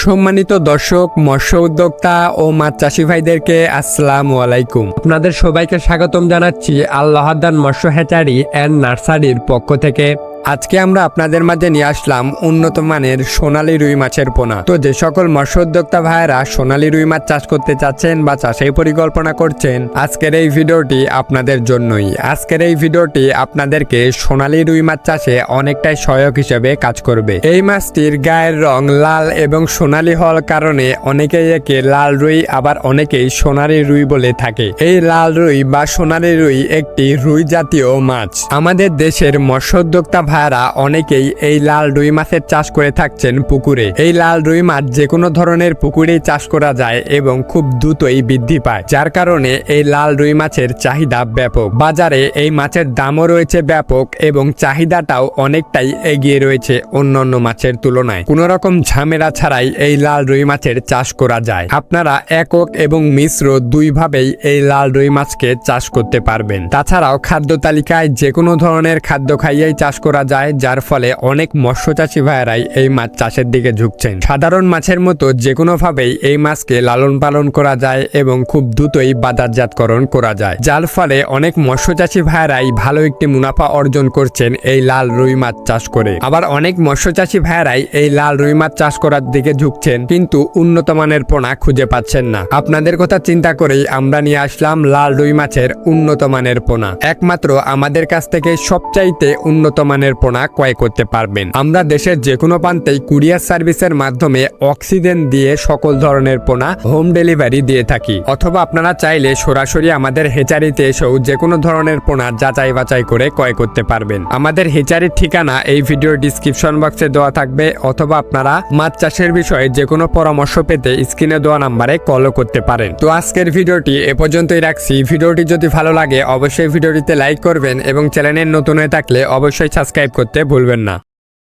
সম্মানিত দর্শক, মৎস্য উদ্যোক্তা ও মাছ চাষি ভাইদেরকে আসসালামু আলাইকুম। আপনাদের সবাইকে স্বাগতম জানাচ্ছি আল্লাহদান মৎস্য হ্যাচারি অ্যান্ড নার্সারির পক্ষ থেকে। আজকে আমরা আপনাদের মাঝে নিয়ে আসলাম উন্নত মানের সোনালী রুই মাছের পোনা। তো যে সকল মৎস্য উদ্যোক্তা ভাইয়েরা সোনালী রুই মাছ চাষ করতে চাচ্ছেন বা চাষের পরিকল্পনা করছেন, আজকের এই ভিডিওটি আপনাদের জন্যই। আজকের এই ভিডিওটি আপনাদেরকে সোনালী রুই মাছ চাষে অনেকটাই সহায়ক হিসেবে কাজ করবে। এই মাছটির গায়ের রং লাল এবং সোনালী হওয়ার কারণে অনেকেই একে লাল রুই, আবার অনেকেই সোনালী রুই বলে থাকে। এই লাল রুই বা সোনালী রুই একটি রুই জাতীয় মাছ। আমাদের দেশের মৎস্য উদ্যোক্তা ভাইরা অনেকেই এই লাল রুই মাছের চাষ করে থাকছেন পুকুরে। এই লাল রুই মাছ যে কোনো ধরনের পুকুরেই চাষ করা যায় এবং খুব দ্রুতই বৃদ্ধি পায়, যার কারণে এই লাল রুই মাছের চাহিদা ব্যাপক। বাজারে এই মাছের দামও রয়েছে ব্যাপক এবং চাহিদাটাও অনেকটাই এগিয়ে রয়েছে অন্যান্য মাছের তুলনায়। কোনো রকম ঝামেলা ছাড়াই এই লাল রুই মাছের চাষ করা যায়। আপনারা একক এবং মিশ্র দুইভাবেই এই লাল রুই মাছকে চাষ করতে পারবেন। তাছাড়াও খাদ্য তালিকায় যে কোনো ধরনের খাদ্য খাইয়েই চাষ করা যায়, যার ফলে অনেক মৎস্য চাষী ভাইয়েরাই এই মাছ চাষের দিকে ঝুঁকছেন। সাধারণ মাছের মতো যে কোনোভাবেই এই মাছকে লালন পালন করা যায় এবং খুব দ্রুতই বাজারজাতকরণ করা যায়, যার ফলে অনেক মৎস্য চাষী ভাইয়েরাই ভালো একটি মুনাফা অর্জন করছেন এই লাল রুই মাছ চাষ করে। আবার অনেক মৎস্য চাষী ভাইয়েরাই এই লাল রুই মাছ চাষ করার দিকে ঝুঁকছেন, কিন্তু উন্নত মানের পোনা খুঁজে পাচ্ছেন না। আপনাদের কথা চিন্তা করেই আমরা নিয়ে আসলাম লাল রুই মাছের উন্নত মানের পোনা। একমাত্র আমাদের কাছ থেকে সবচাইতে উন্নত মানের পোনা ক্রয় করতে পারবেন। আমরা দেশের যে কোনো প্রান্তেই কুরিয়ার সার্ভিসের মাধ্যমে অক্সিজেন দিয়ে সকল ধরনের পোনা হোম ডেলিভারি দিয়ে থাকি, অথবা আপনারা চাইলে সরাসরি আমাদের হেচারিতে এসেও যে কোনো ধরনের পোনা যাচাই বাছাই করে ক্রয় করতে পারবেন। আমাদের হেচারির ঠিকানা এই ভিডিওর ডিসক্রিপশন বক্সে দেওয়া থাকবে, অথবা আপনারা মাছ চাষের বিষয়ে যে কোনো পরামর্শ পেতে স্ক্রিনে দেওয়া নাম্বারে কলও করতে পারেন। তো আজকের ভিডিওটি এ পর্যন্তই রাখছি। ভিডিওটি যদি ভালো লাগে অবশ্যই ভিডিওটিতে লাইক করবেন এবং চ্যানেলের নতুন হয়ে থাকলে অবশ্যই সাবস্ক্রাইব করতে ভুলবেন না।